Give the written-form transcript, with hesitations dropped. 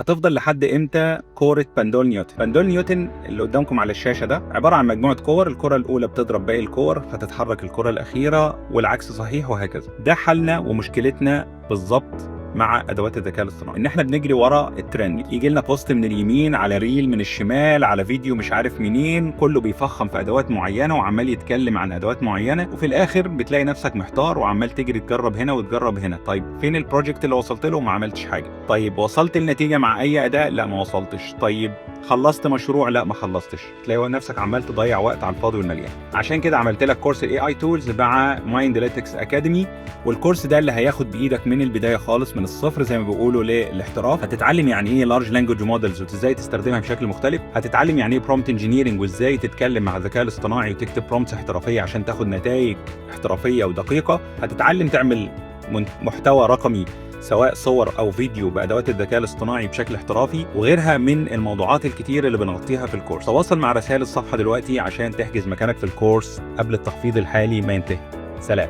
هتفضل لحد امتى كورة باندول نيوتن؟ باندول نيوتن اللي قدامكم على الشاشة ده عبارة عن مجموعة كور، الكرة الأولى بتضرب باقي الكور فتتحرك الكرة الأخيرة والعكس صحيح وهكذا. ده حلنا ومشكلتنا بالظبط مع ادوات الذكاء الاصطناعي، ان احنا بنجري ورا الترند، يجي لنا بوست من اليمين على ريل من الشمال على فيديو مش عارف منين، كله بيفخم في ادوات معينه وعمال يتكلم عن ادوات معينه، وفي الاخر بتلاقي نفسك محتار وعمال تجري تجرب هنا وتجرب هنا. طيب فين البروجكت اللي وصلت له؟ ما عملتش حاجه. طيب وصلت النتيجه مع اي اداء؟ لا ما وصلتش. طيب خلصت مشروع؟ لا ما خلصتش. تلاقي نفسك عمال تضيع وقت على الفاضي والمليان. عشان كده عملت لك كورس الاي اي تولز مع مايندليتكس اكاديمي، والكورس ده اللي هياخد بايدك من البدايه خالص من الصفر زي ما بيقولوا للاحتراف. هتتعلم يعني ايه لارج لانجويج مودلز وازاي تستخدمها بشكل مختلف، هتتعلم يعني ايه برومبت انجينيرنج وازاي تتكلم مع الذكاء الاصطناعي وتكتب برومبتس احترافيه عشان تاخد نتائج احترافيه ودقيقه، هتتعلم تعمل محتوى رقمي سواء صور او فيديو بادوات الذكاء الاصطناعي بشكل احترافي، وغيرها من الموضوعات الكتير اللي بنغطيها في الكورس. تواصل مع رسائل الصفحه دلوقتي عشان تحجز مكانك في الكورس قبل التخفيض الحالي ما ينتهي. سلام.